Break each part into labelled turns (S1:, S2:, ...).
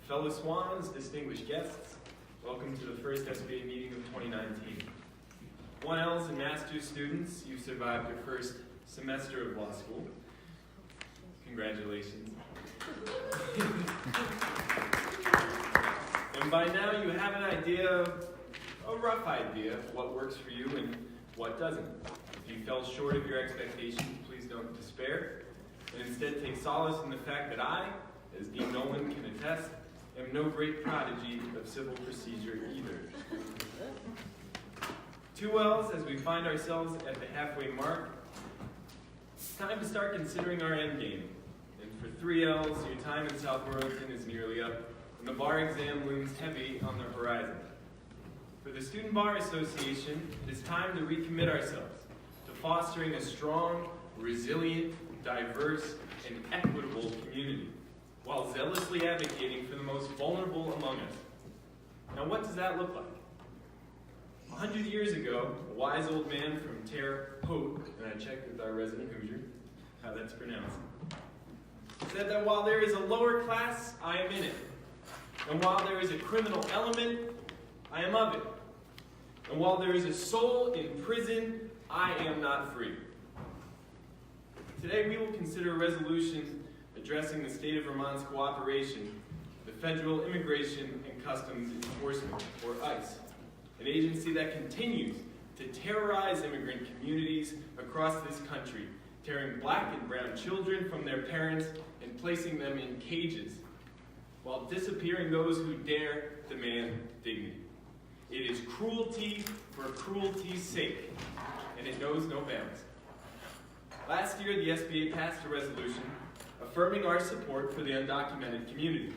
S1: Fellow Swans, distinguished guests, welcome to the first SBA meeting of 2019. 1Ls and Master's students, you survived your first semester of law school. Congratulations. And by now you have an idea, a rough idea, of what works for you and what doesn't. If you fell short of your expectations, please don't despair, and instead take solace in the fact that I, as Dean Nolan can attest, am no great prodigy of civil procedure either. 2Ls, as we find ourselves at the halfway mark, it's time to start considering our end game. And for 3Ls, your time in South Burlington is nearly up, and the bar exam looms heavy on the horizon. For the Student Bar Association, it is time to recommit ourselves to fostering a strong, resilient, diverse, and equitable community, while zealously advocating for the most vulnerable among us. Now, what does that look like? 100 years ago, a wise old man from Terre Haute, and I checked with our resident Hoosier how that's pronounced, said that while there is a lower class, I am in it. And while there is a criminal element, I am of it. And while there is a soul in prison, I am not free. Today we will consider a resolution addressing the state of Vermont's cooperation with the Federal Immigration and Customs Enforcement, or ICE, an agency that continues to terrorize immigrant communities across this country, tearing black and brown children from their parents and placing them in cages, while disappearing those who dare demand dignity. It is cruelty for cruelty's sake, and it knows no bounds. Last year, the SBA passed a resolution affirming our support for the undocumented community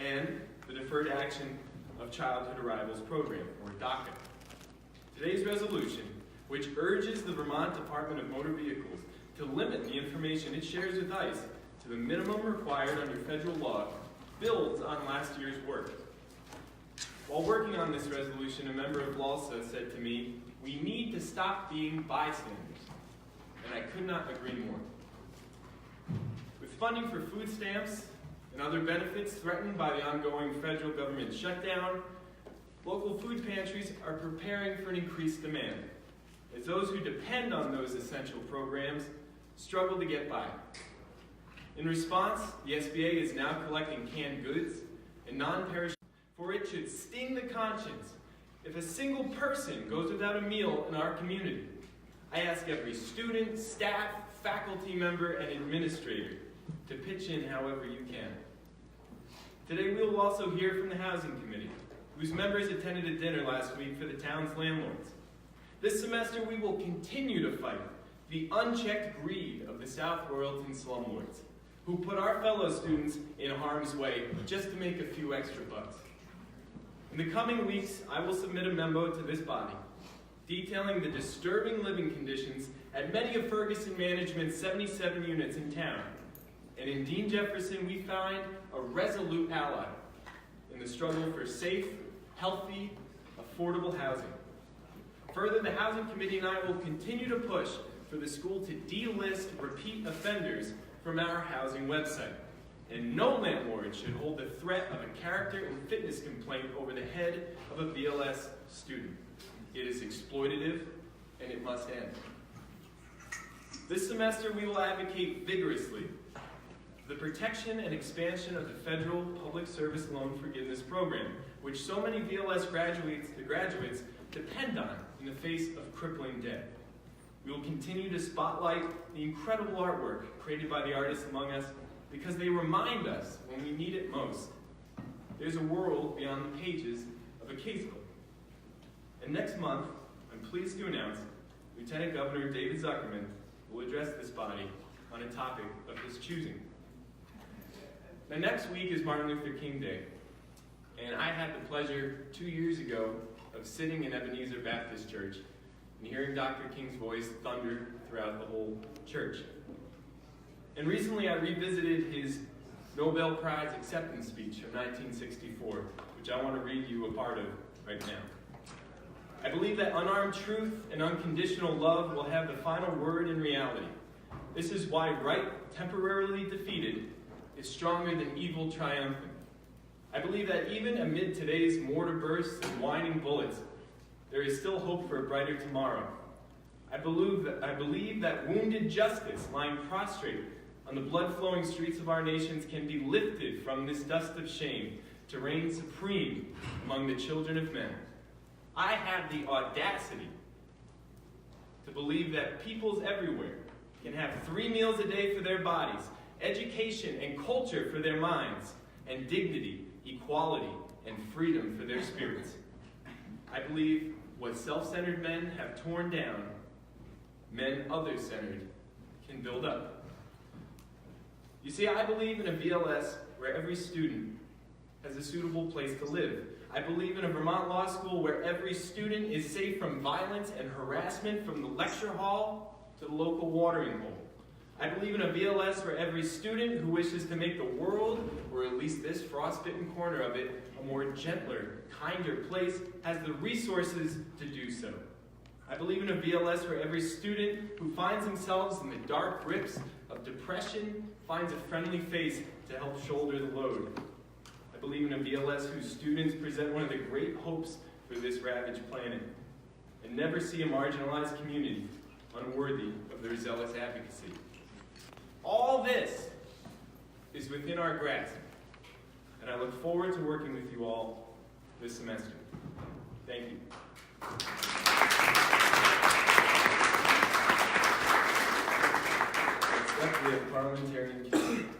S1: and the Deferred Action of Childhood Arrivals Program, or DACA. Today's resolution, which urges the Vermont Department of Motor Vehicles to limit the information it shares with ICE to the minimum required under federal law, builds on last year's work. While working on this resolution, a member of LALSA said to me, "We need to stop being bystanders." And I could not agree more. With funding for food stamps and other benefits threatened by the ongoing federal government shutdown, local food pantries are preparing for an increased demand, as those who depend on those essential programs struggle to get by. In response, the SBA is now collecting canned goods and non-perishable, for it should sting the conscience if a single person goes without a meal in our community. I ask every student, staff, faculty member, and administrator to pitch in however you can. Today we will also hear from the Housing Committee, whose members attended a dinner last week for the town's landlords. This semester we will continue to fight the unchecked greed of the South Burlington slumlords, who put our fellow students in harm's way just to make a few extra bucks. In the coming weeks, I will submit a memo to this body detailing the disturbing living conditions at many of Ferguson Management's 77 units in town. And in Dean Jefferson, we find a resolute ally in the struggle for safe, healthy, affordable housing. Further, the Housing Committee and I will continue to push for the school to delist repeat offenders from our housing website. And no landlord should hold the threat of a character and fitness complaint over the head of a VLS student. It is exploitative, and it must end. This semester, we will advocate vigorously for the protection and expansion of the Federal Public Service Loan Forgiveness Program, which so many VLS graduates depend on in the face of crippling debt. We will continue to spotlight the incredible artwork created by the artists among us, because they remind us when we need it most. There's a world beyond the pages of a casebook. And next month, I'm pleased to announce Lieutenant Governor David Zuckerman will address this body on a topic of his choosing. Now, next week is Martin Luther King Day, and I had the pleasure 2 years ago of sitting in Ebenezer Baptist Church and hearing Dr. King's voice thunder throughout the whole church. And recently I revisited his Nobel Prize acceptance speech from 1964, which I want to read you a part of right now. I believe that unarmed truth and unconditional love will have the final word in reality. This is why right, temporarily defeated, is stronger than evil triumphant. I believe that even amid today's mortar bursts and whining bullets, there is still hope for a brighter tomorrow. I believe that wounded justice lying prostrate on the blood-flowing streets of our nations can be lifted from this dust of shame to reign supreme among the children of men. I have the audacity to believe that peoples everywhere can have 3 meals a day for their bodies, education and culture for their minds, and dignity, equality, and freedom for their spirits. I believe what self-centered men have torn down, men other-centered can build up. You see, I believe in a VLS where every student has a suitable place to live. I believe in a Vermont law school where every student is safe from violence and harassment from the lecture hall to the local watering hole. I believe in a VLS where every student who wishes to make the world, or at least this frostbitten corner of it, a more gentler, kinder place, has the resources to do so. I believe in a VLS where every student who finds themselves in the dark grips of depression finds a friendly face to help shoulder the load. I believe in a VLS whose students present one of the great hopes for this ravaged planet and never see a marginalized community unworthy of their zealous advocacy. All this is within our grasp, and I look forward to working with you all this semester. Thank you. Next up, we have parliamentarian